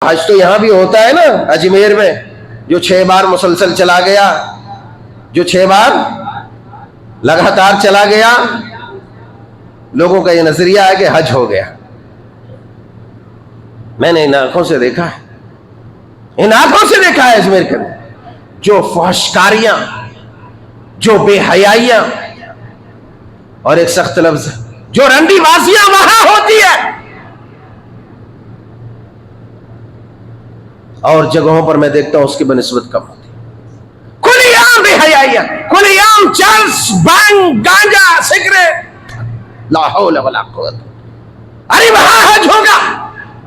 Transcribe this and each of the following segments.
حج تو یہاں بھی ہوتا ہے نا اجمیر میں، جو 6 بار مسلسل چلا گیا، جو 6 بار لگاتار چلا گیا، لوگوں کا یہ نظریہ ہے کہ حج ہو گیا۔ میں نے ان آنکھوں سے دیکھا ہے، ان آنکھوں سے دیکھا ہے اجمیر کے جو فحشکاریاں، جو بے حیائیاں، اور ایک سخت لفظ جو رنڈی بازیاں وہاں ہوتی ہے، اور جگہوں پر میں دیکھتا ہوں اس کی بنسبت کم ہوتی ہے۔ کھلی عام بے حیائیاں، کھلی عام چرس، بانگ، گانجا، سگریٹ، لا حول ولا قوت۔ ارے وہاں حج ہوگا،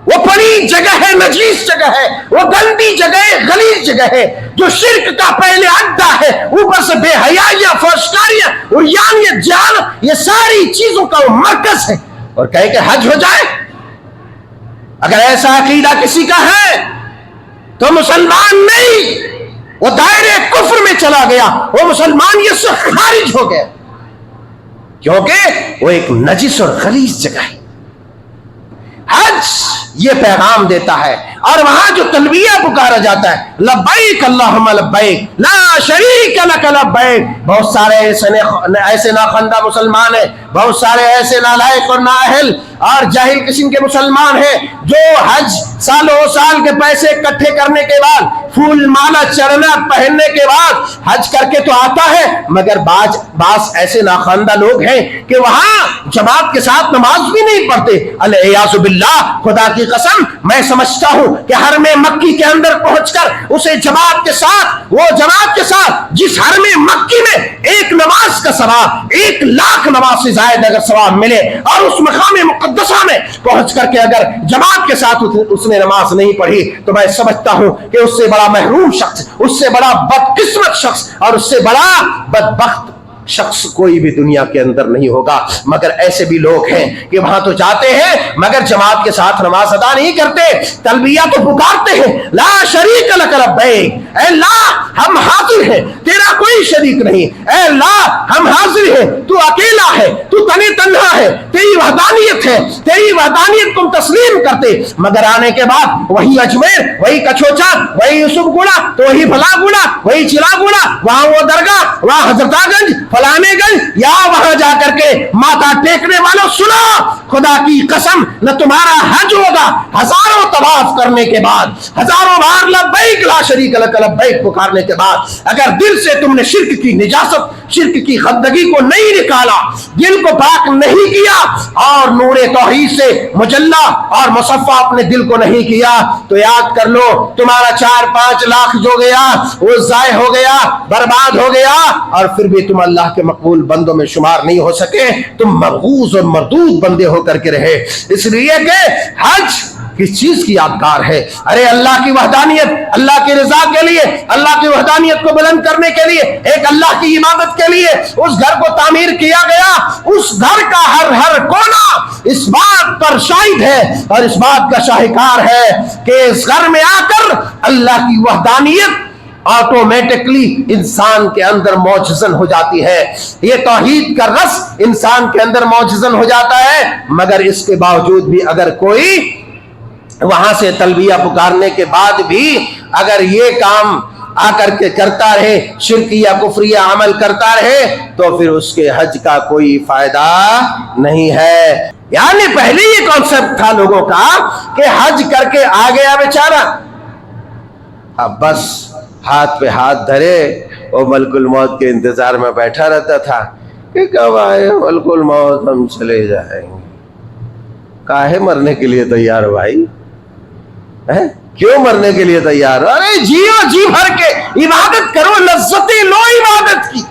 وہ پلیت جگہ ہے، نجیس جگہ ہے، وہ گندی جگہ ہے، غلیظ جگہ ہے، جو شرک کا پہلے اڈا ہے، اوپر سے بے حیائیاں، فحشکاریاں، عریانیت، جہالت، یہ ساری چیزوں کا وہ مرکز ہے، اور کہے کہ حج ہو جائے۔ اگر ایسا عقیدہ کسی کا ہے تو مسلمان نہیں، وہ دائرے کفر میں چلا گیا، وہ مسلمانیت سے خارج ہو گیا، کیونکہ وہ ایک نجس اور غلیظ جگہ ہے۔ حج یہ پیغام دیتا ہے، اور وہاں جو تلبیہ پکارا جاتا ہے، لبیک اللہم لبیک لا شریک لک لبیک، بہت سارے ایسے ناخندہ مسلمان ہیں، بہت سارے ایسے نالائق اور نااہل اور جاہل قسم کے مسلمان ہیں جو حج سالوں سال کے پیسے اکٹھے کرنے کے بعد، پھول مالا چڑھنا پہننے کے بعد حج کر کے تو آتا ہے، مگر بعض ایسے ناخواندہ لوگ ہیں کہ وہاں جماعت کے ساتھ نماز بھی نہیں پڑھتے۔ العیاذ باللہ، خدا کی قسم میں سمجھتا ہوں کہ حرم مکی کے اندر پہنچ کر اسے جماعت کے ساتھ جس حرم مکی میں ایک نماز کا ثواب 1,00,000 نماز سے زائد اگر ثواب ملے، اور اس مقام مقدسہ میں پہنچ کر کے اگر جماعت کے ساتھ اس نے نماز نہیں پڑھی، تو میں سمجھتا ہوں کہ اس سے بڑا محروم شخص، اس سے بڑا بدقسمت شخص، اور اس سے بڑا بدبخت شخص کوئی بھی دنیا کے اندر نہیں ہوگا۔ مگر ایسے بھی لوگ ہیں کہ وہاں تو جاتے ہیں مگر جماعت کے ساتھ نماز ادا نہیں کرتے، تلبیہ تو پکارتے ہیں، لا شریک لک لبیک، اے اللہ ہم حاضر ہیں، تیرا کوئی شریک نہیں، اے اللہ ہم حاضر ہیں، تو اکیلا ہے، تو تنہا تنہا ہے، تیری وحدانیت ہے، تیری وحدانیت کو تسلیم کرتے، مگر آنے کے بعد وہی اجمیر، وہی کچھوچا، وہی یوسف گوڑا، تو وہی بھلا گوڑا، وہی چلا گوڑا، وہاں وہ درگاہ، وہاں حضرت گنج، فلانے گنج، یا وہاں جا کر کے ماتھا ٹیکنے والوں سنو، خدا کی قسم نہ تمہارا حج ہوگا ہزاروں طواف کرنے کے بعد، ہزاروں بار لبیک لا شریک لک لبیک پکارنے کے بعد، اگر دل سے تم نے شرک کی نجاست، شرک کی خندگی کو نہیں نکالا، دل کو پاک نہیں کیا، اور نور توحید سے مجلہ اور مصفہ اپنے دل کو نہیں کیا، تو یاد کر لو تمہارا 4-5 لاکھ جو گیا وہ ضائع ہو گیا، برباد ہو گیا، اور پھر بھی تم اللہ کے مقبول بندوں میں شمار نہیں ہو سکے، تم مرغوز اور مردود بندے ہو کر کے رہے۔ اس لیے کہ حج کس چیز کی یادگار ہے؟ ارے اللہ کی وحدانیت، اللہ کی رضا کے لیے، اللہ کی وحدانیت کو بلند کرنے کے لیے، ایک اللہ کی عبادت کے لیے اس گھر کو تعمیر کیا گیا، اس گھر کا ہر کونا اس بات پر شاہد ہے اور اس بات کا شاہکار ہے کہ اس گھر میں آ کر اللہ کی وحدانیت آٹومیٹکلی انسان کے اندر معجزن ہو جاتی ہے، یہ توحید کا رس انسان کے اندر معجزن ہو جاتا ہے۔ مگر اس کے باوجود بھی اگر کوئی وہاں سے تلبیہ پکارنے کے بعد بھی اگر یہ کام آ کر کے کرتا رہے، شرک یا کفریہ عمل کرتا رہے، تو پھر اس کے حج کا کوئی فائدہ نہیں ہے۔ یعنی پہلے یہ کانسیپٹ تھا لوگوں کا کہ حج کر کے آ گیا بیچارہ، اب بس ہاتھ پہ ہاتھ دھرے وہ ملک الموت کے انتظار میں بیٹھا رہتا تھا کہ کب آئے ملک الموت، ہم چلے جائیں گے۔ کاہے مرنے کے لیے تیار ہو بھائی؟ کیوں مرنے کے لیے تیار ہو؟ ارے جیو، جی بھر کے عبادت کرو، لذتیں لو عبادت کی،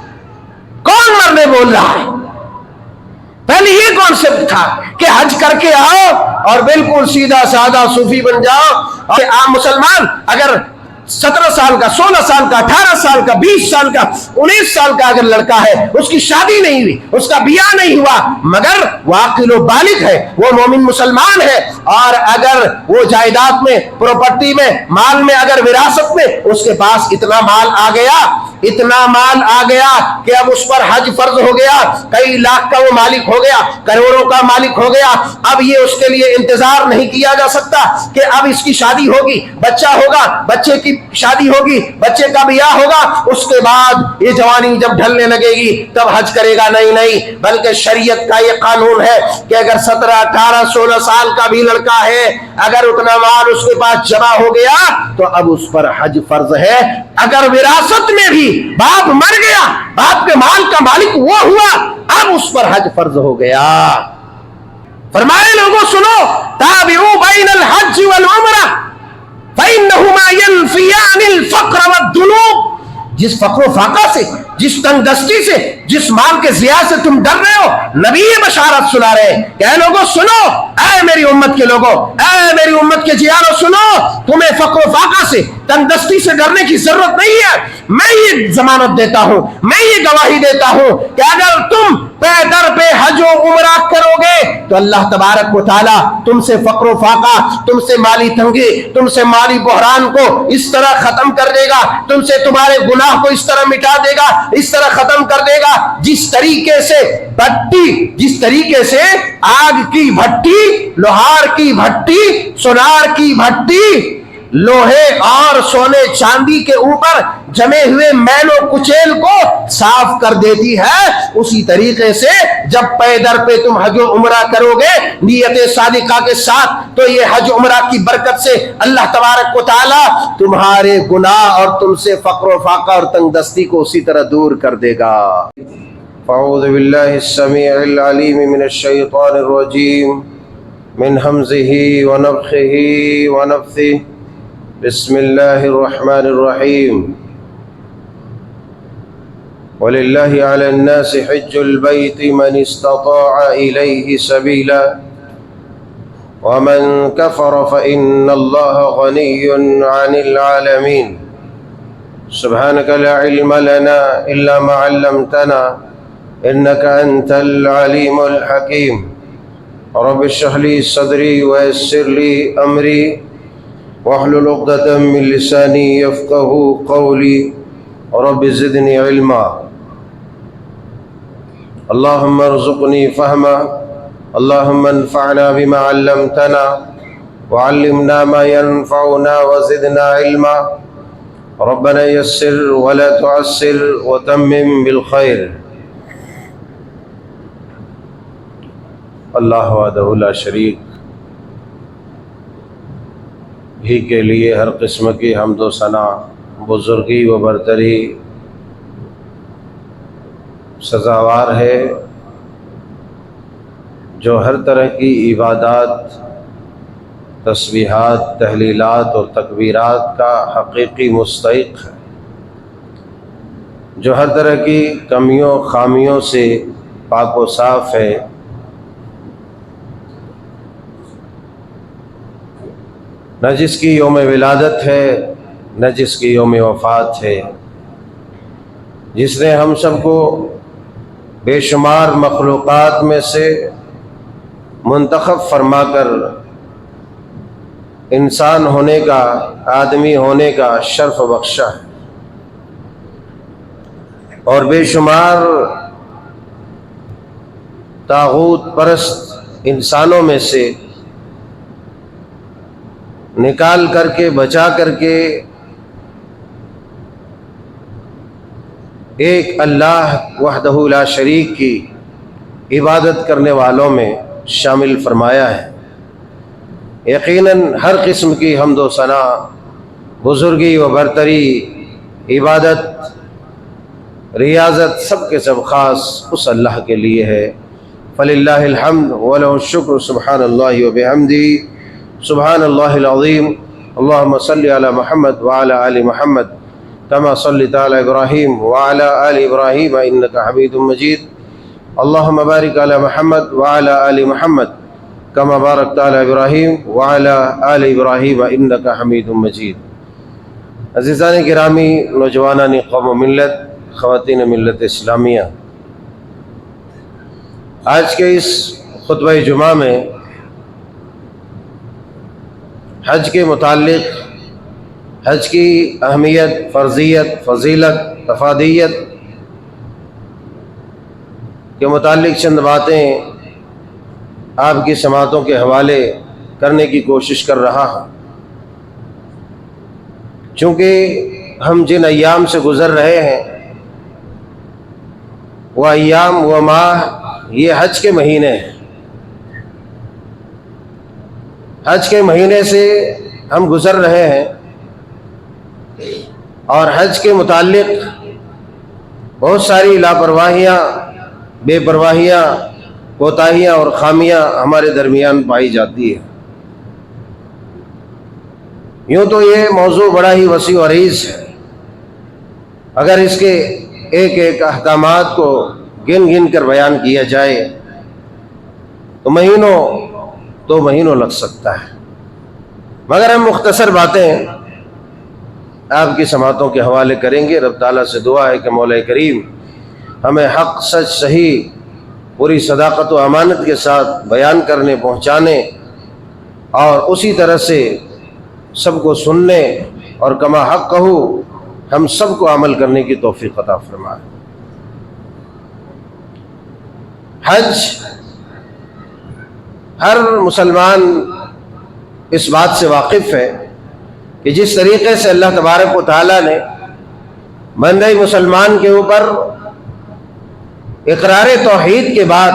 کون مرنے بول رہا ہے؟ پہلے یہ کانسیپٹ تھا کہ حج کر کے آؤ اور بالکل سیدھا سادہ صوفی بن جاؤ، اور عام مسلمان اگر 17 سال کا، 16 سال کا، 18 سال کا، 20 سال کا، 19 سال کا اگر لڑکا ہے، اس کی شادی نہیں ہوئی، اس کا بیاہ نہیں ہوا، مگر وہ عاقل و بالغ ہے، وہ مومن مسلمان ہے، اور اگر وہ جائیداد میں، پراپرٹی میں، مال میں، اگر وراثت میں اس کے پاس اتنا مال آ گیا اتنا مال آ گیا کہ اب اس پر حج فرض ہو گیا، کئی لاکھ کا وہ مالک ہو گیا، کروڑوں کا مالک ہو گیا، اب یہ اس کے لیے انتظار نہیں کیا جا سکتا کہ اب اس کی شادی ہوگی، بچہ ہوگا، بچے کی شادی ہوگی، بچے کا بیاہ ہوگا، اس کے بعد یہ جوانی جب ڈھلنے لگے گی تب حج کرے گا۔ نہیں، بلکہ شریعت کا یہ قانون ہے کہ اگر 17 18 16 سال کا بھی لڑکا ہے، اگر اتنا مال اس کے پاس جمع ہو گیا تو اب اس پر حج فرض ہے۔ اگر وراثت میں بھی باپ مر گیا، باپ کے مال کا مالک وہ ہوا، اب اس پر حج فرض ہو گیا۔ فرمائے لوگوں سنو، تابعوا بین الحج والعمرہ فإنہما ينفیان الفقر والذنوب۔ جس فقر و فاقہ سے، جس تنگ دستی سے، جس مال کے ضیاع سے تم ڈر رہے ہو، نبی یہ بشارت سنا رہے ہیں کہ اے لوگوں سنو، اے میری امت کے لوگوں، اے میری امت کے جیانو سنو، تمہیں فقر و فاقہ سے، تنگ دستی سے ڈرنے کی ضرورت نہیں ہے۔ میں یہ ضمانت دیتا ہوں، میں یہ گواہی دیتا ہوں کہ اگر تم پے در پہ حج و عمرہ کرو گے تو اللہ تبارک و تعالی تم سے فقر و فاقہ، تم سے مالی تنگی، تم سے مالی بحران کو اس طرح ختم کر دے گا، تم سے تمہارے گناہ کو اس طرح مٹا دے گا، اس طرح ختم کر دے گا جس طریقے سے بھٹی، جس طریقے سے آگ کی بھٹی، لوہار کی بھٹی، سونار کی بھٹی لوہے اور سونے چاندی کے اوپر جمے ہوئے میل و کچیل کو صاف کر دیتی ہے، اسی طریقے سے جب پے در پہ تم حج و عمرہ کرو گے نیت صادقہ کے ساتھ تو یہ حج عمرہ کی برکت سے اللہ تبارک و تعالی تمہارے گناہ اور تم سے فقر و فاقہ اور تنگ دستی کو اسی طرح دور کر دے گا۔ اعوذ باللہ السمیع العلیم من الشیطان الرجیم من حمزہ ونفخہ ونفثہ بسم اللہ الرحمن الرحیم وَلِلَّهِ عَلَى النَّاسِ حِجُّ الْبَيْتِ مَنِ اسْتَطَاعَ إِلَيْهِ سَبِيلًا وَمَنْ كَفَرَ فَإِنَّ اللَّهَ غَنِيٌّ عَنِ الْعَالَمِينَ سُبْحَانَكَ لَا عِلْمَ لَنَا إِلَّا مَا عَلَّمْتَنَا إِنَّكَ أَنْتَ الْعَلِيمُ الْحَكِيمُ رَبِّ اشْرَحْ لِي صَدْرِي وَيَسِّرْ لِي أَمْرِي واحلل عقدة من لساني يفقهوا قولي رب زدني علما اللهم ارزقني فهما اللهم انفعنا بما علمتنا وعلمنا ما ينفعنا وزدنا علما ربنا يسر ولا تعسر وتمم بالخير۔ اللہ وحدہ لا شریک ہی کے لیے ہر قسم کی حمد و ثنا، بزرگی و برتری سزاوار ہے، جو ہر طرح کی عبادات، تسبیحات، تحلیلات اور تکبیرات کا حقیقی مستحق ہے، جو ہر طرح کی کمیوں خامیوں سے پاک و صاف ہے، نہ جس کی یوم ولادت ہے نہ جس کی یوم وفات ہے، جس نے ہم سب کو بے شمار مخلوقات میں سے منتخب فرما کر انسان ہونے کا، آدمی ہونے کا شرف بخشا ہے، اور بے شمار طاغوت پرست انسانوں میں سے نکال کر کے، بچا کر کے ایک اللہ وحدہ لا شریک کی عبادت کرنے والوں میں شامل فرمایا ہے۔ یقیناً ہر قسم کی حمد و ثنا، بزرگی و برتری، عبادت، ریاضت سب کے سب خاص اس اللہ کے لیے ہے۔ فللہ الحمد ولہ الشکر سبحان اللہ وبحمدہ سبحان اللہ العظیم اللہم صلی علی محمد وعلی آل محمد کما صلیت علی ابراہیم وعلی آل ابراہیم انکا حمید مجید اللہم بارک علی محمد وعلی آل محمد کما بارکت علی ابراہیم وعلی آل ابراہیم انکا حمید مجید۔ عزیزان گرامی، نوجوانان قوم و ملت، خواتین ملت اسلامیہ، آج کے اس خطبہ جمعہ میں حج کے متعلق، حج کی اہمیت، فرضیت، فضیلت افادیت کے متعلق چند باتیں آپ کی سماعتوں کے حوالے کرنے کی کوشش کر رہا ہوں، چونکہ ہم جن ایام سے گزر رہے ہیں وہ ایام وہ ماہ یہ حج کے مہینے ہیں۔ حج کے مہینے سے ہم گزر رہے ہیں اور حج کے متعلق بہت ساری لاپرواہیاں، بے پرواہیاں، کوتاہیاں اور خامیاں ہمارے درمیان پائی جاتی ہیں۔ یوں تو یہ موضوع بڑا ہی وسیع و عریض ہے، اگر اس کے ایک ایک احکامات کو گن گن کر بیان کیا جائے تو مہینوں لگ سکتا ہے، مگر ہم مختصر باتیں آپ کی سماعتوں کے حوالے کریں گے۔ رب تعالیٰ سے دعا ہے کہ مولا کریم ہمیں حق، سچ، صحیح، پوری صداقت و امانت کے ساتھ بیان کرنے، پہنچانے اور اسی طرح سے سب کو سننے اور کما حق کہو ہم سب کو عمل کرنے کی توفیق عطا فرمائے۔ حج، ہر مسلمان اس بات سے واقف ہے کہ جس طریقے سے اللہ تبارک و تعالیٰ نے بندہ مسلمان کے اوپر اقرار توحید کے بعد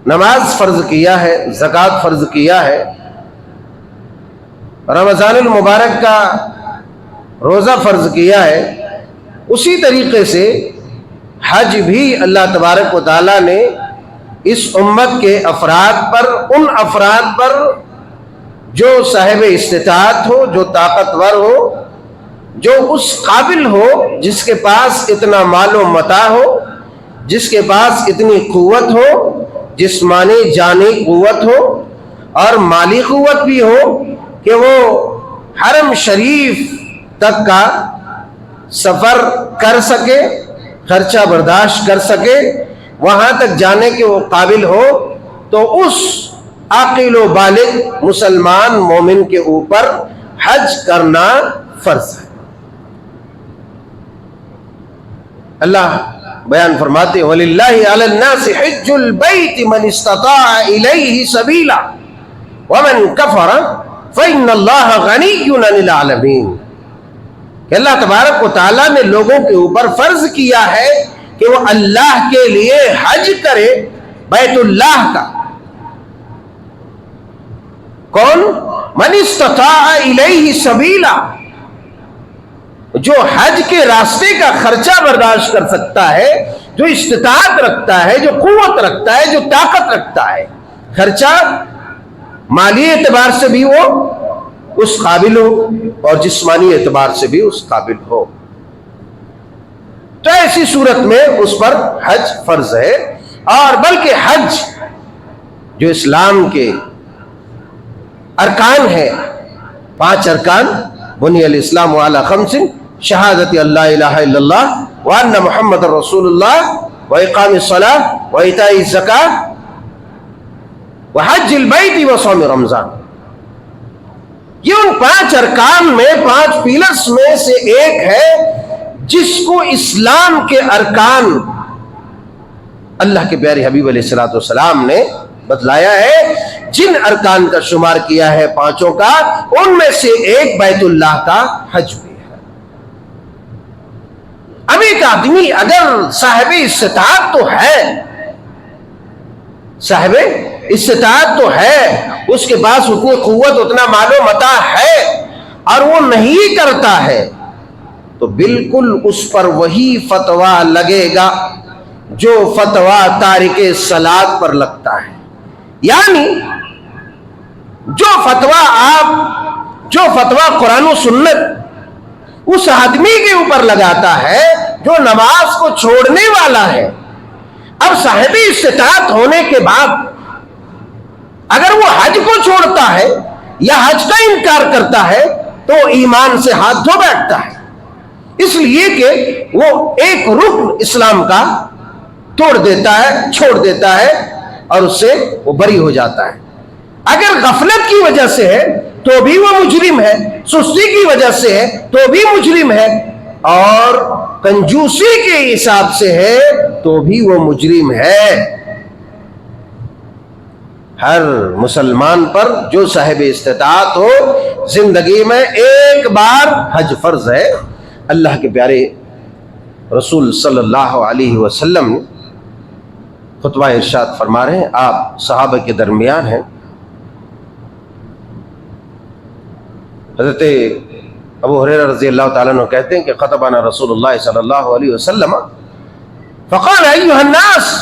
نماز فرض کیا ہے، زکوٰۃ فرض کیا ہے، رمضان المبارک کا روزہ فرض کیا ہے، اسی طریقے سے حج بھی اللہ تبارک و تعالیٰ نے اس امت کے افراد پر، ان افراد پر جو صاحب استطاعت ہو، جو طاقتور ہو، جو اس قابل ہو، جس کے پاس اتنا مال و متاع ہو، جس کے پاس اتنی قوت ہو، جسمانی جانی قوت ہو اور مالی قوت بھی ہو کہ وہ حرم شریف تک کا سفر کر سکے، خرچہ برداشت کر سکے، وہاں تک جانے کے وہ قابل ہو، تو اس عاقل و بالغ مسلمان مومن کے اوپر حج کرنا فرض ہے۔ اللہ بیان فرماتے ہیں وَلِلَّهِ عَلَى النَّاسِ حِجُّ الْبَيْتِ مَنِ اسْتَطَاعَ إِلَيْهِ سَبِيلًا وَمَنْ كَفَرَ فَإِنَّ اللَّهَ غَنِيٌّ عَنِ الْعَالَمِينَ کہ اللہ تبارک و تعالیٰ نے لوگوں کے اوپر فرض کیا ہے کہ وہ اللہ کے لیے حج کرے بیت اللہ کا۔ کون؟ من استطاع الیہ سبیلا، جو حج کے راستے کا خرچہ برداشت کر سکتا ہے، جو استطاعت رکھتا ہے، جو قوت رکھتا ہے، جو طاقت رکھتا ہے، خرچہ مالی اعتبار سے بھی وہ اس قابل ہو اور جسمانی اعتبار سے بھی اس قابل ہو، تو ایسی صورت میں اس پر حج فرض ہے۔ اور بلکہ حج جو اسلام کے ارکان ہے، 5 ارکان، بنی الاسلام علی 5 شہادت اللہ الہ الا اللہ وان محمد رسول اللہ واقام الصلاۃ وایتاء الزکاۃ وحج البیت وصوم رمضان، یہ ان 5 ارکان میں، 5 پیلرز میں سے ایک ہے جس کو اسلام کے ارکان اللہ کے پیارے حبیب علیہ الصلوۃ والسلام نے بتلایا ہے، جن ارکان کا شمار کیا ہے 5 کا، ان میں سے ایک بیت اللہ کا حج بھی ہے۔ اب ایک آدمی اگر صاحب استطاعت تو ہے، صاحب استطاعت تو ہے، اس کے پاس اتنی قوت، اتنا مال و متاع ہے، اور وہ نہیں کرتا ہے، تو بالکل اس پر وہی فتویٰ لگے گا جو فتویٰ تارک صلاۃ پر لگتا ہے۔ یعنی جو فتویٰ قرآن و سنت اس آدمی کے اوپر لگاتا ہے جو نماز کو چھوڑنے والا ہے، اب صاحب استطاعت ہونے کے بعد اگر وہ حج کو چھوڑتا ہے یا حج کا انکار کرتا ہے تو ایمان سے ہاتھ دھو بیٹھتا ہے، اس لیے کہ وہ ایک رکن اسلام کا توڑ دیتا ہے، چھوڑ دیتا ہے، اور اس سے وہ بری ہو جاتا ہے۔ اگر غفلت کی وجہ سے ہے تو بھی وہ مجرم ہے، سستی کی وجہ سے ہے تو بھی مجرم ہے، اور کنجوسی کے حساب سے ہے تو بھی وہ مجرم ہے۔ ہر مسلمان پر جو صاحب استطاعت ہو زندگی میں ایک بار حج فرض ہے۔ اللہ کے پیارے رسول صلی اللہ علیہ وسلم خطبہ ارشاد فرما رہے ہیں، آپ صحابہ کے درمیان ہیں، حضرت ابو ہریرہ رضی اللہ تعالیٰ عنہ کہتے ہیں کہ خطبنا رسول اللہ صلی اللہ علیہ وسلم فقال ایھا الناس،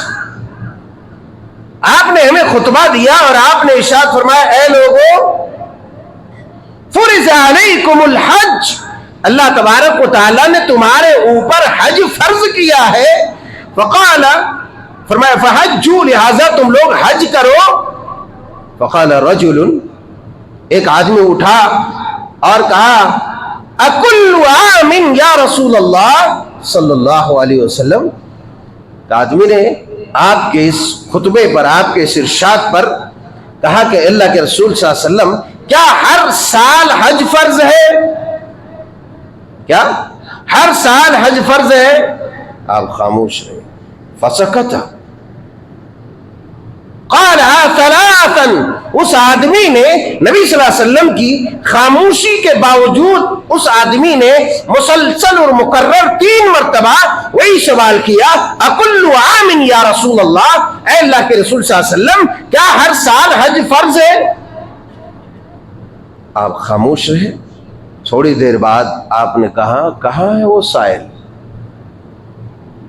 آپ نے ہمیں خطبہ دیا اور آپ نے ارشاد فرمایا اے لوگو فرض علیکم الحج، اللہ تبارک و تعالیٰ نے تمہارے اوپر حج فرض کیا ہے۔ فقال، فرمایا فحجوا، لہذا تم لوگ حج کرو۔ فقال رجل، ایک آدمی اٹھا اور کہا اکل عام یا رسول اللہ صلی اللہ علیہ وسلم، آدمی نے آپ کے اس خطبے پر، آپ کے اس ارشاد پر کہا کہ اللہ کے رسول صلی اللہ علیہ وسلم کیا ہر سال حج فرض ہے؟ کیا ہر سال حج فرض ہے؟ آپ خاموش رہے۔ فسکت، قال ثلاثا، اس آدمی نے نبی صلی اللہ علیہ وسلم کی خاموشی کے باوجود اس آدمی نے مسلسل اور مکرر 3 مرتبہ وہی سوال کیا اکل عام یا رسول اللہ، اے اللہ کے رسول صلی اللہ علیہ وسلم کیا ہر سال حج فرض ہے؟ آپ خاموش رہے۔ تھوڑی دیر بعد آپ نے کہا کہاں ہے وہ سائل؟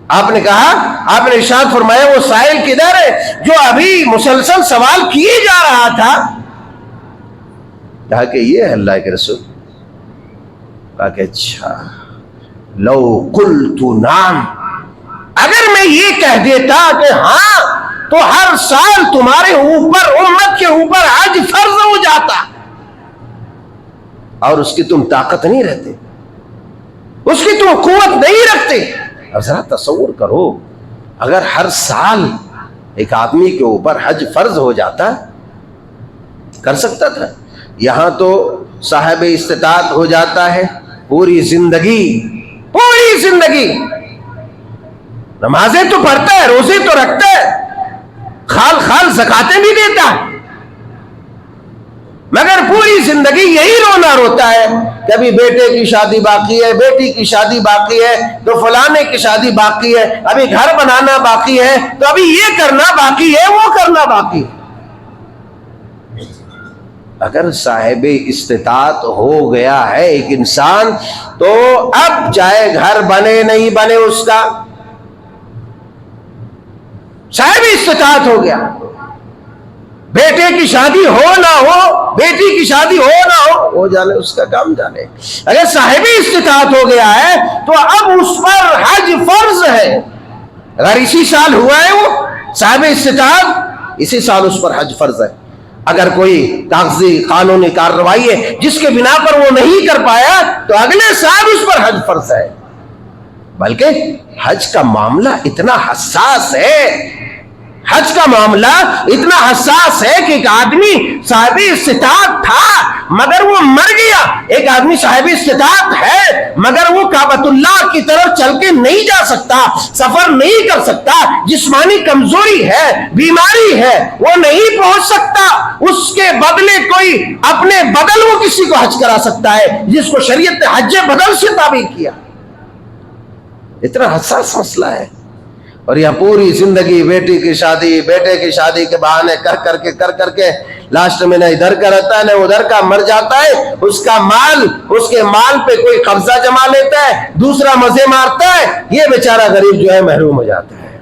آپ نے کہا، آپ نے ارشاد فرمایا وہ سائل کدھر ہے جو ابھی مسلسل سوال کیے جا رہا تھا؟ کہا کہ یہ ہے اللہ کے رسول۔ کہا کہ اچھا، لو قلت نعم، اگر میں یہ کہہ دیتا کہ ہاں تو ہر سال تمہارے اوپر، امت کے اوپر حج فرض ہو جاتا، اور اس کی تم طاقت نہیں رہتے، اس کی تم قوت نہیں رکھتے۔ اب ذرا تصور کرو، اگر ہر سال ایک آدمی کے اوپر حج فرض ہو جاتا، کر سکتا تھا؟ یہاں تو صاحب استطاعت ہو جاتا ہے، پوری زندگی نمازیں تو پڑھتا ہے، روزے تو رکھتا ہے، خال زکاتیں بھی دیتا ہے، مگر پوری زندگی یہی رونا روتا ہے، کبھی بیٹے کی شادی باقی ہے، بیٹی کی شادی باقی ہے، تو فلانے کی شادی باقی ہے، ابھی گھر بنانا باقی ہے، تو ابھی یہ کرنا باقی ہے، وہ کرنا باقی ہے۔ اگر صاحب استطاعت ہو گیا ہے ایک انسان، تو اب چاہے گھر بنے نہیں بنے اس کا، صاحب استطاعت ہو گیا، بیٹے کی شادی ہو نہ ہو، بیٹی کی شادی ہو نہ ہو، وہ جانے، اس کا کام جانے۔ اگر صاحب استطاعت ہو گیا ہے تو اب اس پر حج فرض ہے۔ اگر اسی سال ہوا ہے وہ صاحب استطاعت، اسی سال اس پر حج فرض ہے۔ اگر کوئی کاغذی قانونی کارروائی ہے جس کے بنا پر وہ نہیں کر پایا تو اگلے سال اس پر حج فرض ہے۔ بلکہ حج کا معاملہ اتنا حساس ہے، حج کا معاملہ اتنا حساس ہے کہ ایک آدمی صاحب استطاعت تھا مگر وہ مر گیا، ایک آدمی صاحب استطاعت ہے مگر وہ کعبۃ اللہ کی طرف چل کے نہیں جا سکتا، سفر نہیں کر سکتا، جسمانی کمزوری ہے، بیماری ہے، وہ نہیں پہنچ سکتا، اس کے بدلے کوئی اپنے بدل وہ کسی کو حج کرا سکتا ہے، جس کو شریعت نے حج بدل سے تعبیر کیا۔ اتنا حساس مسئلہ ہے، اور یہاں پوری زندگی بیٹی کی شادی، بیٹے کی شادی کے بہانے کر کے لاسٹ میں نہ ادھر کا رہتا ہے نہ ادھر کا، مر جاتا ہے، اس کا مال، اس کے مال پہ کوئی قبضہ جما لیتا ہے، دوسرا مزے مارتا ہے، یہ بیچارہ غریب جو ہے محروم ہو جاتا ہے۔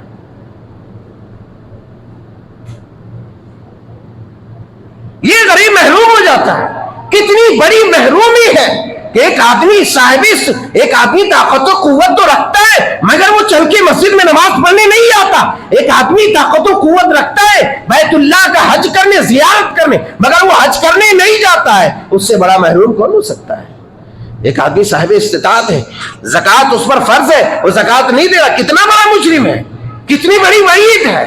یہ غریب محروم ہو جاتا ہے۔ کتنی بڑی محرومی ہے کہ ایک آدمی ایک آدمی طاقت و قوت تو رکھتا ہے مگر وہ چل کے مسجد میں نماز پڑھنے نہیں آتا، ایک آدمی طاقت و قوت رکھتا ہے بیت اللہ کا حج کرنے، زیارت کرنے، مگر وہ حج کرنے نہیں جاتا ہے، اس سے بڑا محروم کون ہو سکتا ہے؟ ایک آدمی صاحب استطاعت ہے، زکوٰۃ اس پر فرض ہے، وہ زکوٰۃ نہیں دے رہا، کتنا بڑا مجرم ہے، کتنی بڑی وعید ہے۔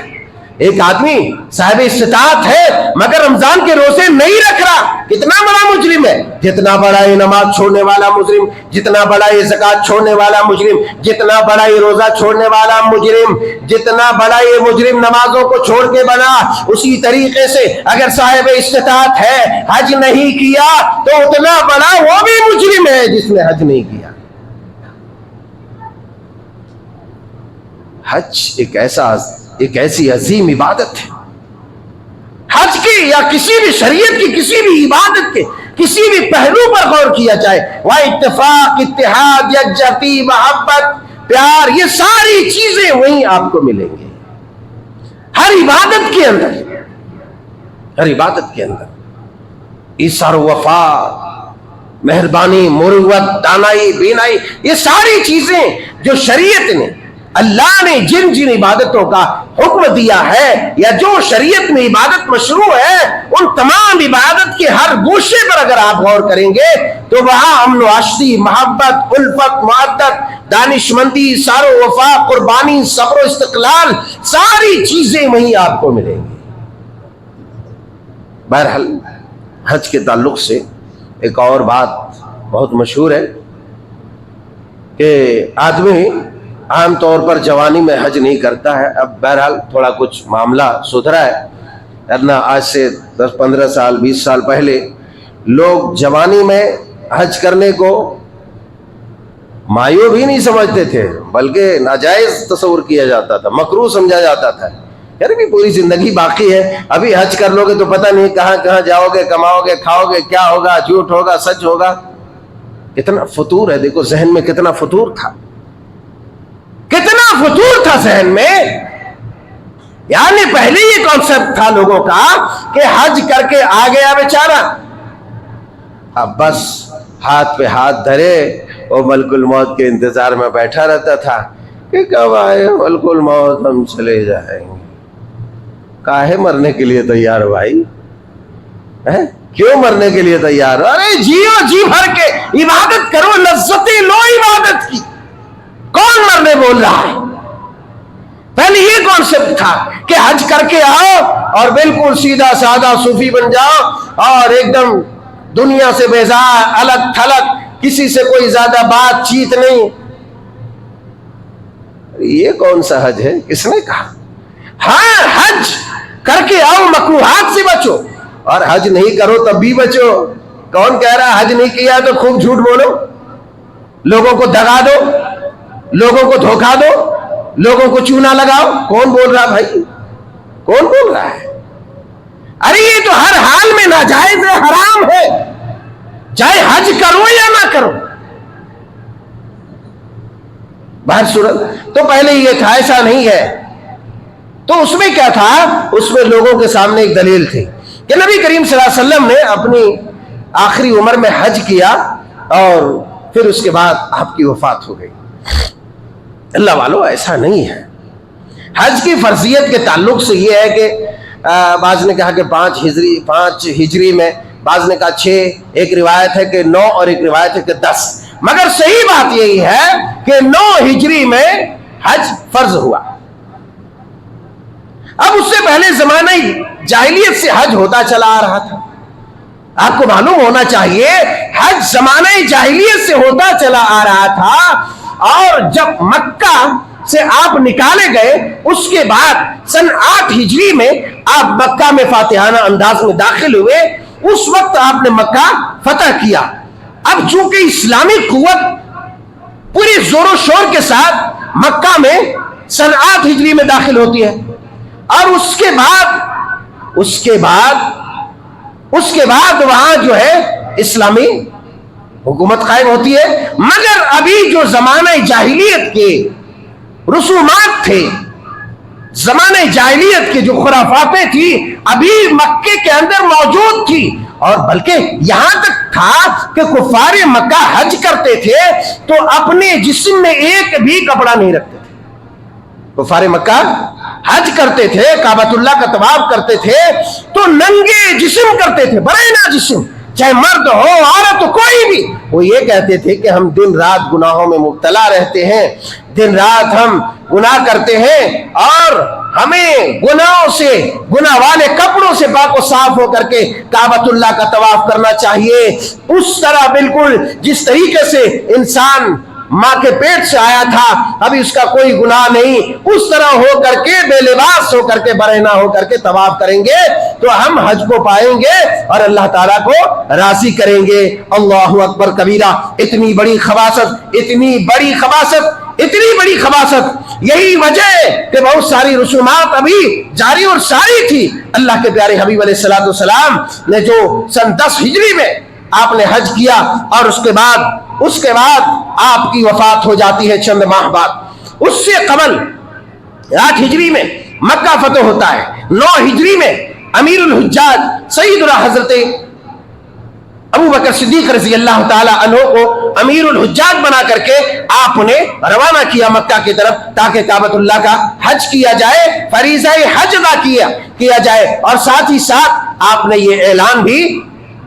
ایک آدمی صاحب استطاعت ہے مگر رمضان کے روزے نہیں رکھ رہا، کتنا بڑا مجرم ہے؟ جتنا بڑا یہ نماز چھوڑنے والا مجرم، جتنا بڑا یہ زکوٰۃ چھوڑنے والا مجرم، جتنا بڑا یہ روزہ چھوڑنے والا مجرم، جتنا بڑا یہ مجرم نمازوں کو چھوڑ کے بنا، اسی طریقے سے اگر صاحب استطاعت ہے حج نہیں کیا تو اتنا بڑا وہ بھی مجرم ہے جس نے حج نہیں کیا۔ حج ایک ایسی عظیم عبادت ہے، حج کی یا کسی بھی شریعت کی کسی بھی عبادت کے کسی بھی پہلو پر غور کیا جائے، وہ اتفاق، اتحاد، یکجہتی، محبت، پیار، یہ ساری چیزیں وہیں آپ کو ملیں گے ہر عبادت کے اندر، ہر عبادت کے اندر ایثار و وفا، مہربانی، مروت، دانائی، بینائی، یہ ساری چیزیں جو شریعت نے، اللہ نے جن جن عبادتوں کا حکم دیا ہے یا جو شریعت میں عبادت مشروع ہے، ان تمام عبادت کے ہر گوشے پر اگر آپ غور کریں گے تو وہاں امن و آشتی، محبت، الفت، معدت، دانش مندی، ایثار و وفا، قربانی، صبر و استقلال، ساری چیزیں وہیں آپ کو ملیں گی۔ بہرحال حج کے تعلق سے ایک اور بات بہت مشہور ہے کہ آدمی عام طور پر جوانی میں حج نہیں کرتا ہے۔ اب بہرحال تھوڑا کچھ معاملہ سدھرا ہے، ورنہ آج سے 10-15 سال 20 سال پہلے لوگ جوانی میں حج کرنے کو مایو بھی نہیں سمجھتے تھے، بلکہ ناجائز تصور کیا جاتا تھا، مکروہ سمجھا جاتا تھا۔ یار بھی پوری زندگی باقی ہے، ابھی حج کر لو گے تو پتہ نہیں کہاں کہاں جاؤ گے، کماؤ گے، کھاؤ گے، کیا ہوگا، جھوٹ ہوگا، سچ ہوگا۔ کتنا فطور ہے، دیکھو ذہن میں کتنا فطور تھا، کتنا فطور تھا ذہن میں۔ یعنی پہلے یہ کانسیپٹ تھا لوگوں کا کہ حج کر کے آ گیا بیچارہ، اب بس ہاتھ پہ ہاتھ دھرے اور ملک الموت کے انتظار میں بیٹھا رہتا تھا کہ کب آئے ملک الموت، ہم چلے جائیں گے۔ کاہے مرنے کے لیے تیار ہو بھائی؟ کیوں مرنے کے لیے تیار ہو؟ ارے جیو، جی بھر کے عبادت کرو، لذتیں لو عبادت کی، کون مرنے بول رہا ہے؟ پہلے یہ کانسیپٹ تھا کہ حج کر کے آؤ اور بالکل سیدھا سادہ صوفی بن جاؤ اور ایک دم دنیا سے بیزار، الگ تھلگ، کسی سے کوئی زیادہ بات چیت نہیں۔ یہ کون سا حج ہے؟ کس نے کہا؟ ہاں، حج کر کے آؤ، مکروہات سے بچو، اور حج نہیں کرو تب بھی بچو۔ کون کہہ رہا ہے حج نہیں کیا تو خوب جھوٹ بولو، لوگوں کو دگا دو، لوگوں کو دھوکا دو، لوگوں کو چونا لگاؤ؟ کون بول رہا بھائی؟ کون بول رہا ہے؟ ارے یہ تو ہر حال میں ناجائز ہے، حرام ہے، چاہے حج کرو یا نہ کرو۔ بہر صورت تو پہلے یہ تھا، ایسا نہیں ہے۔ تو اس میں کیا تھا؟ اس میں لوگوں کے سامنے ایک دلیل تھی کہ نبی کریم صلی اللہ علیہ وسلم نے اپنی آخری عمر میں حج کیا اور پھر اس کے بعد آپ کی وفات ہو گئی۔ اللہ والو، ایسا نہیں ہے۔ حج کی فرضیت کے تعلق سے یہ ہے کہ بعض نے کہا کہ 5 ہجری میں، بعض نے کہا 6، ایک روایت ہے کہ 9 اور ایک روایت ہے کہ 10، مگر صحیح بات یہی ہے کہ 9 ہجری میں حج فرض ہوا۔ اب اس سے پہلے زمانہ جاہلیت سے حج ہوتا چلا آ رہا تھا۔ آپ کو معلوم ہونا چاہیے حج زمانہ جاہلیت سے ہوتا چلا آ رہا تھا، اور جب مکہ سے آپ نکالے گئے اس کے بعد سن 8 ہجری میں آپ مکہ میں فاتحانہ انداز میں داخل ہوئے، اس وقت آپ نے مکہ فتح کیا۔ اب چونکہ اسلامی قوت پوری زور و شور کے ساتھ مکہ میں سن 8 ہجری میں داخل ہوتی ہے، اور اس کے بعد وہاں جو ہے اسلامی حکومت قائم ہوتی ہے۔ مگر ابھی جو زمانہ جاہلیت کے رسومات تھے، زمانہ جاہلیت کے جو خرافاتیں تھی، ابھی مکے کے اندر موجود تھی، اور بلکہ یہاں تک تھا کہ کفار مکہ حج کرتے تھے تو اپنے جسم میں ایک بھی کپڑا نہیں رکھتے تھے۔ کفار مکہ حج کرتے تھے، کعبۃ اللہ کا طواف کرتے تھے تو ننگے جسم کرتے تھے، برہنہ جسم، چاہے مرد ہو عورت ہو کوئی بھی۔ وہ یہ کہتے تھے کہ ہم دن رات گناہوں میں مبتلا رہتے ہیں، دن رات ہم گناہ کرتے ہیں، اور ہمیں گناہوں سے، گناہ والے کپڑوں سے پاک و صاف ہو کر کے کعبۃ اللہ کا طواف کرنا چاہیے، اس طرح بالکل جس طریقے سے انسان ماں کے پیٹ سے آیا تھا، ابھی اس کا کوئی گناہ نہیں، اس طرح ہو کر کے بے لباس ہو کر کے برہنہ ہو کر کے طواف کریں گے تو ہم حج کو پائیں گے اور اللہ تعالیٰ کو راضی کریں گے۔ اللہ اکبر کبیرہ، اتنی بڑی خباثت، اتنی بڑی خباثت، اتنی بڑی خباثت، یہی وجہ ہے کہ بہت ساری رسومات ابھی جاری اور ساری تھی۔ اللہ کے پیارے حبیب علیہ السلام نے جو سن 10 ہجری میں آپ نے حج کیا اور اس کے بعد آپ کی وفات ہو جاتی ہے چند ماہ بعد، اس سے قبل 8 ہجری میں مکہ فتح ہوتا ہے، 9 ہجری میں امیر الحجاج سیدنا حضرت ابو بکر صدیق رضی اللہ تعالی عنہ کو امیر الحجاج بنا کر کے آپ نے روانہ کیا مکہ کی طرف، تاکہ کعبۃ اللہ کا حج کیا جائے، فریضہ حج ادا کیا جائے، اور ساتھ ہی ساتھ آپ نے یہ اعلان بھی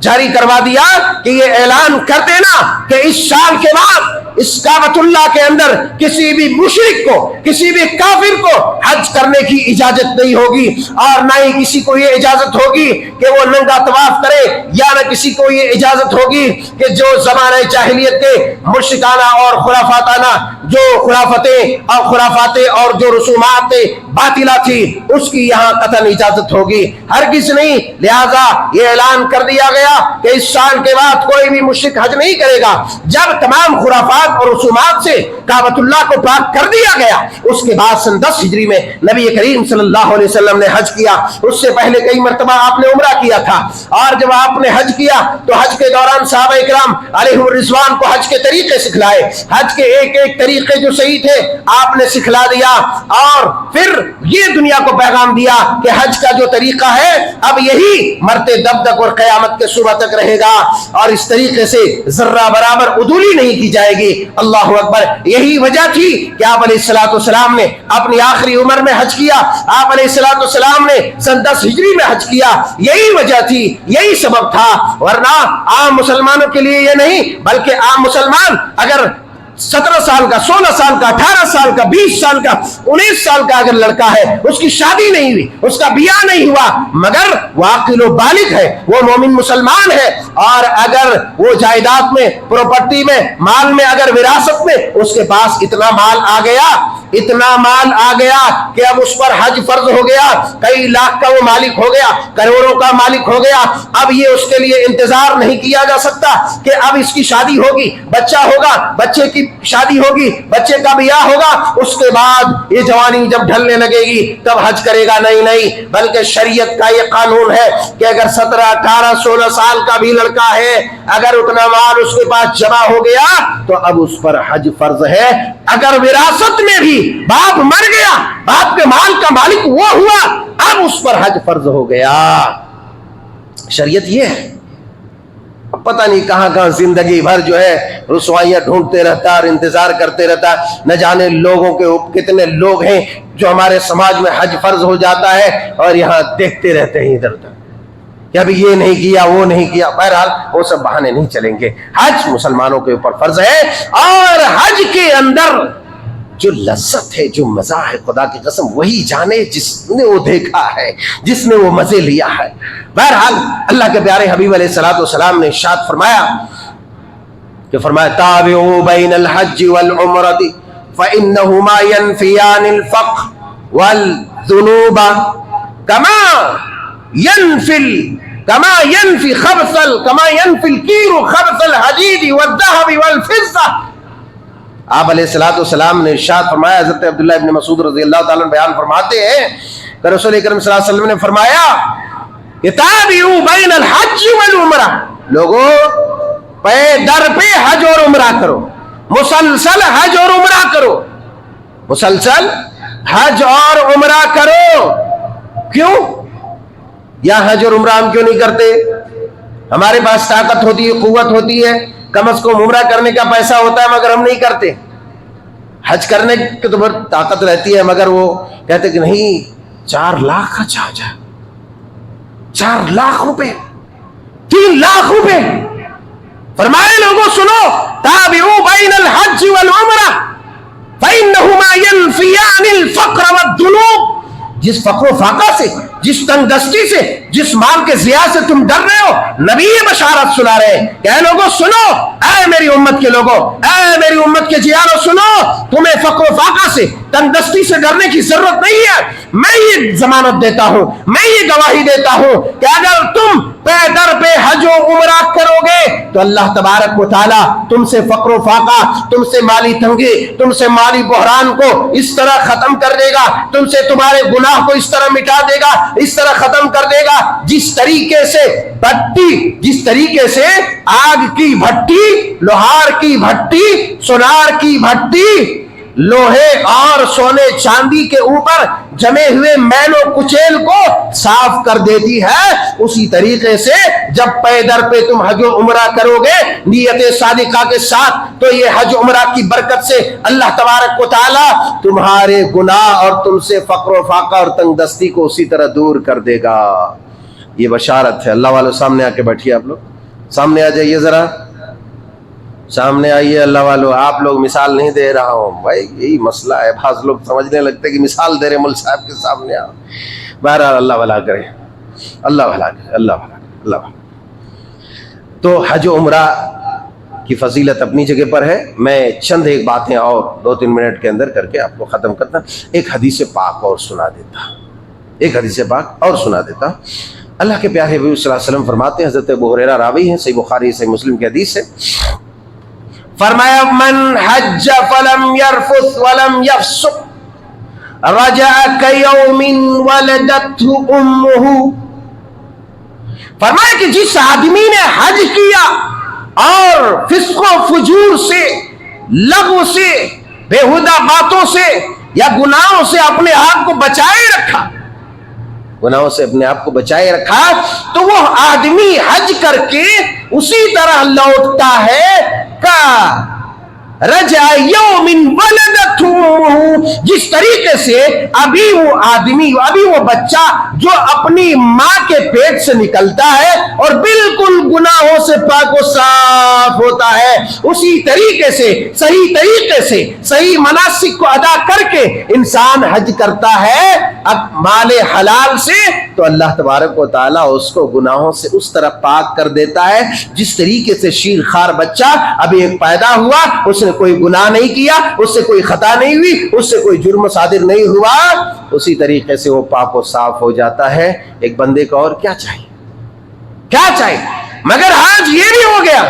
جاری کروا دیا کہ یہ اعلان کر دینا کہ اس سال کے بعد اس کعبۃ اللہ کے اندر کسی بھی مشرک کو، کسی بھی کافر کو حج کرنے کی اجازت نہیں ہوگی، اور نہ ہی کسی کو یہ اجازت ہوگی کہ وہ ننگا طواف کرے، یا نہ کسی کو یہ اجازت ہوگی کہ جو زمانہ جاہلیت کے مشرکانہ اور خرافاتانہ جو خرافات اور جو رسومات باطلہ تھی اس کی یہاں قطعاً اجازت ہوگی، ہرگز نہیں۔ لہذا یہ اعلان کر دیا گیا کہ اس سال کے بعد کوئی بھی مشرک حج نہیں کرے گا۔ جب تمام خرافات اور رسومات سے کعبۃ اللہ کو پاک کر دیا گیا، اس کے بعد سن 10 ہجری میں نبی کریم صلی اللہ علیہ وسلم نے حج کیا۔ اس سے پہلے کئی مرتبہ آپ نے عمرہ کیا تھا، اور جب آپ نے حج کیا تو حج کے دوران صحابہ کرام علیہم الرضوان کو حج کے طریقے سکھلائے، حج کے ایک ایک طریقے جو صحیح تھے آپ نے سکھلا دیا، اور پھر یہ دنیا کو پیغام دیا کہ حج کا جو طریقہ ہے اب یہی مرتے دب تک اور قیامت کے صبح تک رہے گا، اور اس طریقے سے ذرہ برابر عدولی نہیں کی جائے گی۔ اللہ اکبر، یہی وجہ تھی کہ آپ علیہ السلام نے اپنی آخری عمر میں حج کیا، آپ علیہ السلام نے سن 10 ہجری میں حج کیا، یہی وجہ تھی، یہی سبب تھا، ورنہ عام مسلمانوں کے لیے یہ نہیں، بلکہ عام مسلمان اگر 17 سال کا، 16 سال کا، 18 سال کا، 20 سال کا، 19 سال کا اگر لڑکا ہے، اس کی شادی نہیں ہوئی، اس کا بیاہ نہیں ہوا، مگر وہ عاقل و بالغ ہے، وہ مومن مسلمان ہے، اور اگر وہ جائیداد میں، پراپرٹی میں، مال میں، اگر وراثت میں اس کے پاس اتنا مال آ گیا کہ اب اس پر حج فرض ہو گیا، کئی لاکھ کا وہ مالک ہو گیا، کروڑوں کا مالک ہو گیا، اب یہ اس کے لیے انتظار نہیں کیا جا سکتا کہ اب اس کی شادی ہوگی، بچہ ہوگا، بچے کی شادی ہوگی، بچے کا بیاہ ہوگا، اس کے بعد یہ جوانی جب ڈھلنے لگے گی تب حج کرے گا، نہیں، بلکہ شریعت کا یہ قانون ہے کہ اگر 17، 18، 16 سال کا بھی لڑکا ہے، اگر اتنا مال اس کے پاس جمع ہو گیا تو اب اس پر حج فرض ہے۔ اگر وراثت میں بھی باپ مر گیا، باپ کے مال کا مالک وہ ہوا، اب اس پر حج فرض ہو گیا۔ شریعت یہ ہے، پتہ نہیں کہاں زندگی بھر جو ہے رسوائیاں ڈھونڈتے رہتا اور انتظار کرتے رہتا، نہ جانے لوگوں کے کتنے لوگ ہیں جو ہمارے سماج میں حج فرض ہو جاتا ہے اور یہاں دیکھتے رہتے ہیں ادھر ادھر کہ ابھی یہ نہیں کیا، وہ نہیں کیا۔ بہرحال وہ سب بہانے نہیں چلیں گے، حج مسلمانوں کے اوپر فرض ہے، اور حج کے اندر جو لذت ہے، جو مزہ ہے، خدا کی قسم وہی جانے جس نے وہ دیکھا ہے، جس نے وہ مزے لیا ہے۔ بہرحال اللہ کے پیارے حبیب علیہ السلام نے ارشاد فرمایا تابعوا بین الحج والعمرۃ فإنہما ينفیان الفقر والذنوب کما ينفی الکیر خبث الحدید والذهب والفضہ۔ آپ علیہ السلام نے ارشاد فرمایا، حضرت عبداللہ ابن مسعود رضی اللہ تعالیٰ عنہ بیان فرماتے ہیں کہ رسول اکرم صلی اللہ علیہ وسلم نے فرمایا کہ تابعوا بین الحج والعمرہ، لوگوں پہ در پہ حج اور عمرہ کرو، مسلسل حج اور عمرہ کرو، مسلسل حج اور عمرہ کرو۔ کیوں؟ یا حج اور عمرہ ہم کیوں نہیں کرتے؟ ہمارے پاس طاقت ہوتی ہے، قوت ہوتی ہے، کم از کم عمرہ کرنے کا پیسہ ہوتا ہے، مگر ہم نہیں کرتے۔ حج کرنے کی تو بہت طاقت رہتی ہے، مگر وہ کہتے کہ نہیں 4 لاکھ خرچ آ جائے، 4 لاکھ روپے، 3 لاکھ روپے۔ فرمائے لوگوں سنو، تابعوا بین الحج والعمرہ فإنہما ينفیان الفقر والذنوب، جس فقر و فاقہ سے، جس تنگ دستی سے، جس مال کے ضیاع سے تم ڈر رہے ہو، نبی یہ بشارت سنا رہے ہیں کہ اے لوگوں سنو، اے میری امت کے لوگوں، اے میری امت کے جیانو سنو، تمہیں فقر و فاقہ سے، تنگ دستی سے ڈرنے کی ضرورت نہیں ہے۔ میں یہ ضمانت دیتا ہوں، میں یہ گواہی دیتا ہوں کہ اگر تم پے در پہ حج و عمرہ کرو گے تو اللہ تبارک و تعالی تم سے فقر و فاقہ، تم سے مالی تنگی، تم سے مالی بحران کو اس طرح ختم کر دے گا، تم سے تمہارے گناہ کو اس طرح مٹا دے گا، اس طرح ختم کر دے گا جس طریقے سے بھٹی، جس طریقے سے آگ کی بھٹی، لوہار کی بھٹی، سونار کی بھٹی لوہے اور سونے چاندی کے اوپر جمے ہوئے میل و کچیل کو صاف کر دیتی ہے، اسی طریقے سے جب پے در پہ تم حج و عمرہ کرو گے نیت صادقہ کے ساتھ، تو یہ حج عمرہ کی برکت سے اللہ تبارک و تعالی تمہارے گناہ اور تم سے فقر و فاقہ اور تنگ دستی کو اسی طرح دور کر دے گا۔ یہ بشارت ہے۔ اللہ والوں سامنے آ کے بیٹھیے، آپ لوگ سامنے آ جائیے، ذرا سامنے آئیے۔ اللہ والو، آپ لوگ مثال نہیں دے رہا ہوں بھائی، یہی مسئلہ ہے، بعض لوگ سمجھنے لگتے کہ مثال دے رہے مول صاحب کے سامنے آؤ۔ بہرحال اللہ بھلا کرے، اللہ بھلا کرے، اللہ بھلا کرے، اللہ بھلا۔ تو حج و عمرہ کی فضیلت اپنی جگہ پر ہے۔ میں چند ایک باتیں اور 2-3 منٹ کے اندر کر کے آپ کو ختم کرتا، ایک حدیث پاک اور سنا دیتا، ایک حدیث پاک اور سنا دیتا۔ اللہ کے پیارے حبیب صلی اللہ علیہ وسلم فرماتے ہیں، حضرت ابو ہریرہ راوی ہیں، صحیح بخاری صحیح مسلم کی حدیث ہے، فرمایا من حج فلم يرفث ولم يفسق رجع كيوم ولدته امه۔ فرمایا کہ جس آدمی نے حج کیا اور فسق و فجور سے، لغو سے، بےہودہ باتوں سے یا گناہوں سے اپنے آپ کو بچائے رکھا، گناہوں سے اپنے آپ کو بچائے رکھا، تو وہ آدمی حج کر کے اسی طرح لوٹتا ہے رجع یوم ولدته امہ، جس طریقے سے ابھی وہ آدمی، ابھی وہ بچہ جو اپنی ماں کے پیٹ سے نکلتا ہے اور بالکل گناہوں سے پاک و صاف ہوتا ہے، اسی طریقے سے صحیح طریقے سے صحیح مناسک کو ادا کر کے انسان حج کرتا ہے اب مال حلال سے، تو اللہ تبارک و تعالیٰ اس کو گناہوں سے اس طرح پاک کر دیتا ہے جس طریقے سے شیر خوار بچہ ابھی ایک پیدا ہوا، اس نے کوئی گناہ نہیں کیا، اس سے کوئی خطا نہیں ہوئی، اس سے کوئی جرم صادر نہیں ہوا، اسی طریقے سے وہ پاک و صاف ہو جاتا ہے۔ ایک بندے کو اور کیا چاہیے، کیا چاہیے؟ مگر آج یہ بھی ہو گیا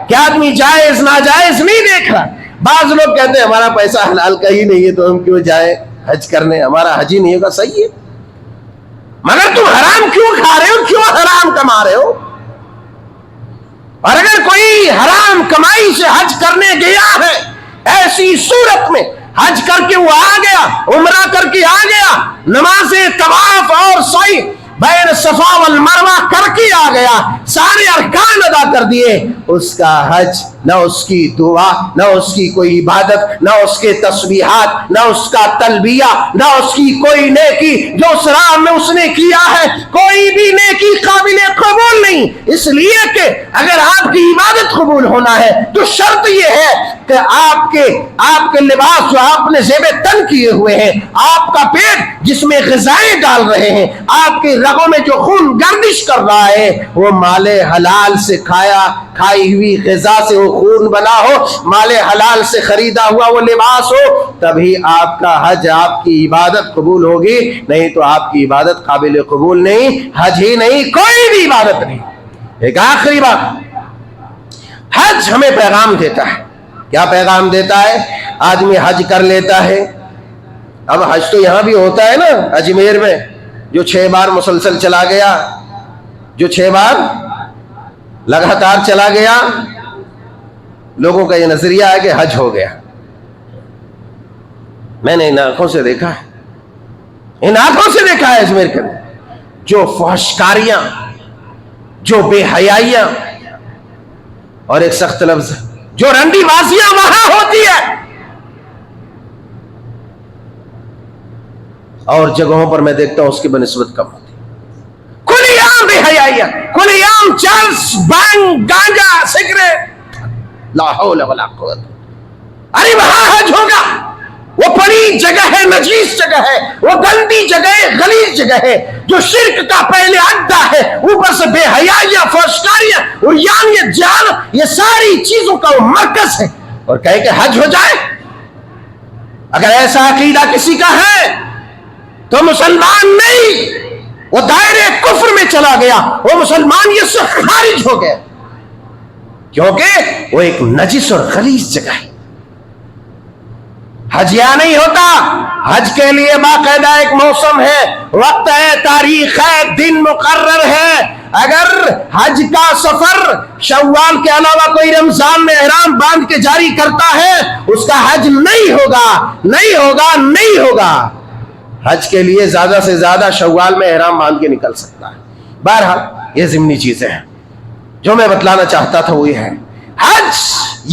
کہ آدمی جائز ناجائز نہیں دیکھ رہا۔ بعض لوگ کہتے ہیں ہمارا پیسہ حلال کا ہی نہیں ہے تو ہم کیوں جائیں حج کرنے، ہمارا حج ہی نہیں ہوگا۔ صحیح ہے، مگر تم حرام کیوں کھا رہے ہو، کیوں حرام کما رہے ہو؟ اور اگر کوئی حرام کمائی سے حج کرنے گیا ہے، ایسی صورت میں حج کر کے وہ آ گیا، عمرہ کر کے آ گیا، نماز طواف اور سعی بین صفا والمروہ کر کے آ گیا، سارے ارکان ادا کر دیے، اس کا حج نہ اس کی دعا، نہ اس کی کوئی عبادت، نہ اس کے تسبیحات، نہ اس کا تلبیہ، نہ اس کی کوئی نیکی جو اس راہ میں اس نے کیا ہے، کوئی بھی نیکی قابل قبول نہیں۔ اس لیے کہ اگر آپ کی عبادت قبول ہونا ہے تو شرط یہ ہے کہ آپ کے لباس جو آپ نے زیب تن کیے ہوئے ہیں، آپ کا پیٹ جس میں غذائیں ڈال رہے ہیں، آپ کے رگوں میں جو خون گردش کر رہا ہے، وہ مال حلال سے کھائی ہوئی غذا سے وہ خون بنا ہو، مال حلال سے خریدا ہوا وہ لباس ہو، تبھی آپ کا حج، آپ کی عبادت قبول ہوگی، نہیں تو آپ کی عبادت قابل قبول نہیں، حج ہی نہیں، کوئی بھی عبادت نہیں۔ ایک آخری بات، حج ہمیں پیغام دیتا ہے۔ کیا پیغام دیتا ہے؟ آدمی حج کر لیتا ہے، اب حج تو یہاں بھی ہوتا ہے نا اجمیر میں، جو 6 بار مسلسل چلا گیا، جو 6 بار لگاتار چلا گیا، لوگوں کا یہ نظریہ ہے کہ حج ہو گیا۔ میں نے ان آنکھوں سے دیکھا ہے، ان آنکھوں سے دیکھا ہے اجمیر کے جو فحشکاریاں، جو بے حیائیاں، اور ایک سخت لفظ جو رنڈی بازیاں وہاں ہوتی ہے، اور جگہوں پر میں دیکھتا ہوں اس کی بنسبت کم ہوتی ہے۔ کھلی عام بے حیائیاں، کھلی عام چرس، بانگ، گانجا، سگریٹ، لا حول ولا قوت۔ ارے وہاں حج ہوگا، وہ پلیت جگہ ہے، نجیس جگہ ہے، وہ گندی جگہ ہے، غلیظ جگہ ہے، جو شرک کا پہلے اڈا ہے، اوپر سے بے حیائیاں، فحشکاریاں، عریانیت، جہالت، یہ ساری چیزوں کا وہ مرکز ہے. اور کہے کہ حج ہو جائے. اگر ایسا عقیدہ کسی کا ہے تو مسلمان نہیں، وہ دائرے کفر میں چلا گیا، وہ مسلمانیت سے خارج ہو گیا، کیونکہ وہ ایک نجس اور غلیظ جگہ ہے. حج یہاں نہیں ہوتا. حج کے لیے باقاعدہ ایک موسم ہے، وقت ہے، تاریخ ہے، دن مقرر ہے. اگر حج کا سفر شوال کے علاوہ کوئی رمضان میں احرام باندھ کے جاری کرتا ہے، اس کا حج نہیں ہوگا، نہیں ہوگا، نہیں ہوگا. حج کے لیے زیادہ سے زیادہ شوال میں احرام باندھ کے نکل سکتا ہے. بہرحال یہ ضمنی چیزیں ہیں. جو میں بتلانا چاہتا تھا وہ یہ ہے، حج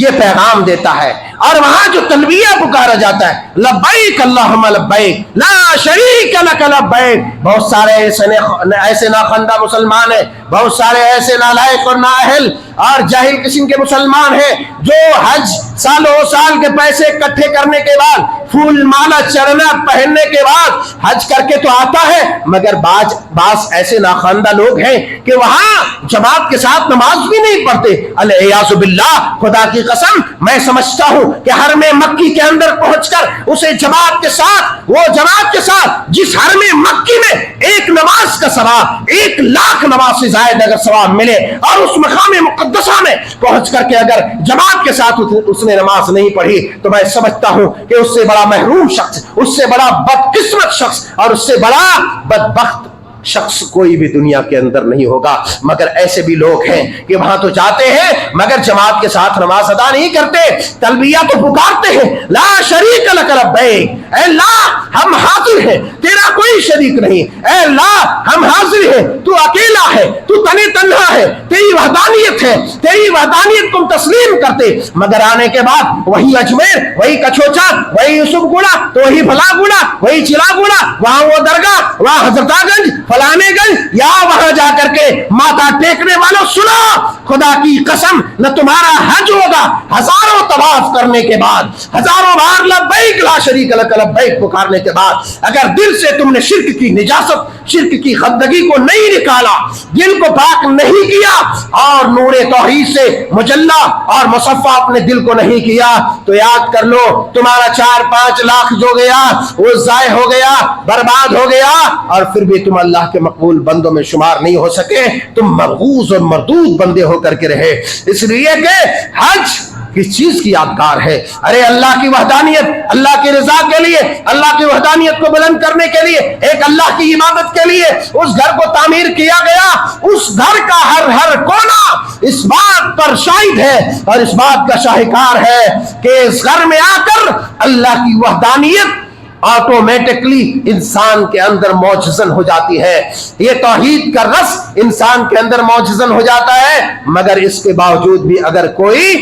یہ پیغام دیتا ہے. اور وہاں جو تلبیہ پکارا جاتا ہے، لبیک اللہم لبیک لا شریک لک لبیک، بہت سارے ایسے ناخواندہ مسلمان ہیں، بہت سارے ایسے نالائق اور نااہل اور جاہل قسم کے مسلمان ہیں جو حج سالوں سال کے پیسے اکٹھے کرنے کے بعد، پھول مالا چڑھنا پہننے کے بعد حج کر کے تو آتا ہے، مگر بعض ایسے ناخواندہ لوگ ہیں کہ وہاں جماعت کے ساتھ نماز بھی نہیں پڑھتے. العیاذ باللہ، خدا کی قسم میں سمجھتا ہوں کہ حرم مکی کے اندر پہنچ کر اسے جماعت کے ساتھ جس حرم مکی میں ایک نماز کا ثواب 1,00,000 نماز سے زائد اگر ثواب ملے، اور اس مقام مقدسہ میں پہنچ کر کے اگر جماعت کے ساتھ اس نے نماز نہیں پڑھی، تو میں سمجھتا ہوں کہ اس سے بڑا محروم شخص، اس سے بڑا بدقسمت شخص اور اس سے بڑا بدبخت شخص کوئی بھی دنیا کے اندر نہیں ہوگا. مگر ایسے بھی لوگ ہیں کہ وہاں تو جاتے ہیں مگر جماعت کے ساتھ نماز ادا نہیں کرتے، تلبیہ تو پکارتے ہیں، لا شریک لک لبیک، اے اللہ ہم حاضر ہیں، تیرا کوئی شریک نہیں، اے اللہ ہم حاضر ہیں، تو اکیلا ہے، تو تنہا تنہا ہے، تیری وحدانیت ہے، تیری وحدانیت کو تسلیم کرتے. مگر آنے کے بعد وہی اجمیر، وہی کچھوچا، وہی یوسف گوڑا، تو وہی بھلا گوڑا، وہی چلا گوڑا، وہاں وہ درگاہ، وہاں حضرتا گنج، فلانے گنج، یا وہاں جا کر کے ماتھا ٹیکنے والوں سنو، خدا کی قسم نہ تمہارا حج ہوگا ہزاروں طواف کرنے کے بعد، ہزاروں بار لبیک لا شریک لک لبیک پکارنے کے بعد، اگر دل سے تم نے شرک کی نجاست، شرک کی گندگی کو نہیں نکالا، دل کو پاک نہیں کیا اور نور توحید سے مجلہ اور مصفہ اپنے دل کو نہیں کیا، تو یاد کر لو تمہارا 4-5 لاکھ جو گیا وہ ضائع ہو گیا، برباد ہو گیا، اور پھر بھی تم اللہ کے مقبول بندوں میں شمار نہیں ہو سکے، تم مرغوز اور مردود بندے ہو کر کے رہے. اس لیے کہ حج کس چیز کی یادگار ہے؟ ارے اللہ کی وحدانیت، اللہ کی رضا کے لیے، اللہ کی وحدانیت کو بلند کرنے کے لیے، ایک اللہ کی عبادت کے لیے اس گھر کو تعمیر کیا گیا. اس گھر کا ہر کونا اس بات پر شاہد ہے اور اس بات کا شاہکار ہے کہ اس گھر میں آ کر اللہ کی وحدانیت آٹومیٹکلی انسان کے اندر معجزن ہو جاتی ہے. یہ توحید کا رس انسان کے اندر معجزن ہو جاتا ہے. مگر اس کے باوجود بھی اگر کوئی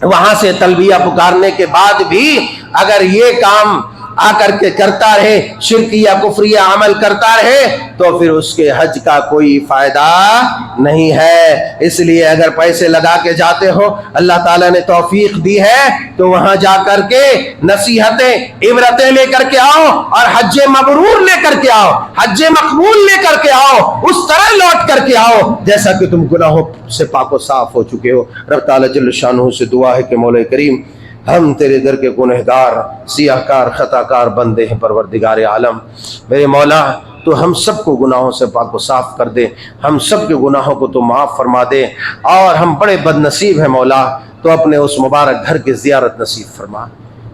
وہاں سے تلبیہ پکارنے کے بعد بھی اگر یہ کام آ کر کے کرتا رہے، شرکی یا کفری عمل کرتا رہے، تو پھر اس کے حج کا کوئی فائدہ نہیں ہے. اس لیے اگر پیسے لگا کے جاتے ہو، اللہ تعالیٰ نے توفیق دی ہے تو وہاں جا کر کے نصیحتیں، عبرتیں لے کر کے آؤ اور حج مبرور لے کر کے آؤ، حج مقبول لے کر کے آؤ، اس طرح لوٹ کر کے آؤ جیسا کہ تم گناہوں سے پاک و صاف ہو چکے ہو. رب تعالیٰ جل شانہ سے دعا ہے کہ مولا کریم ہم تیرے در کے گنہگار، سیاہ کار، خطا کار بندے ہیں. پروردگار عالم میرے مولا تو ہم سب کو گناہوں سے پاک و صاف کر دے، ہم سب کے گناہوں کو تو معاف فرما دے، اور ہم بڑے بد نصیب ہیں مولا، تو اپنے اس مبارک گھر کی زیارت نصیب فرما.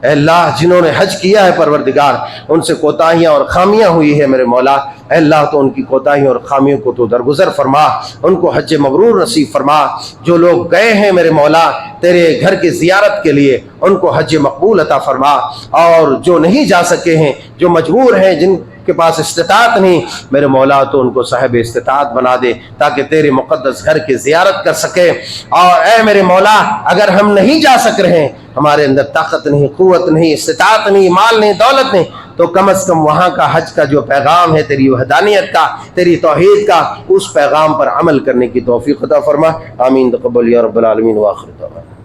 اے اللہ جنہوں نے حج کیا ہے پروردگار ان سے کوتاہیاں اور خامیاں ہوئی ہے میرے مولا، اے اللہ تو ان کی کوتاہیوں اور خامیوں کو تو درگزر فرما، ان کو حج مبرور نصیب فرما. جو لوگ گئے ہیں میرے مولا تیرے گھر کی زیارت کے لیے ان کو حج مقبول عطا فرما، اور جو نہیں جا سکے ہیں، جو مجبور ہیں، جن کے پاس استطاعت نہیں، میرے مولا تو ان کو صاحب استطاعت بنا دے تاکہ تیرے مقدس گھر کی زیارت کر سکے. اور اے میرے مولا اگر ہم نہیں جا سک رہے ہیں، ہمارے اندر طاقت نہیں، قوت نہیں، استطاعت نہیں، مال نہیں، دولت نہیں، تو کم از کم وہاں کا حج کا جو پیغام ہے تیری وحدانیت کا، تیری توحید کا، اس پیغام پر عمل کرنے کی توفیق عطا فرما. آمین تقبل یا رب العالمین. وآخر دعوانا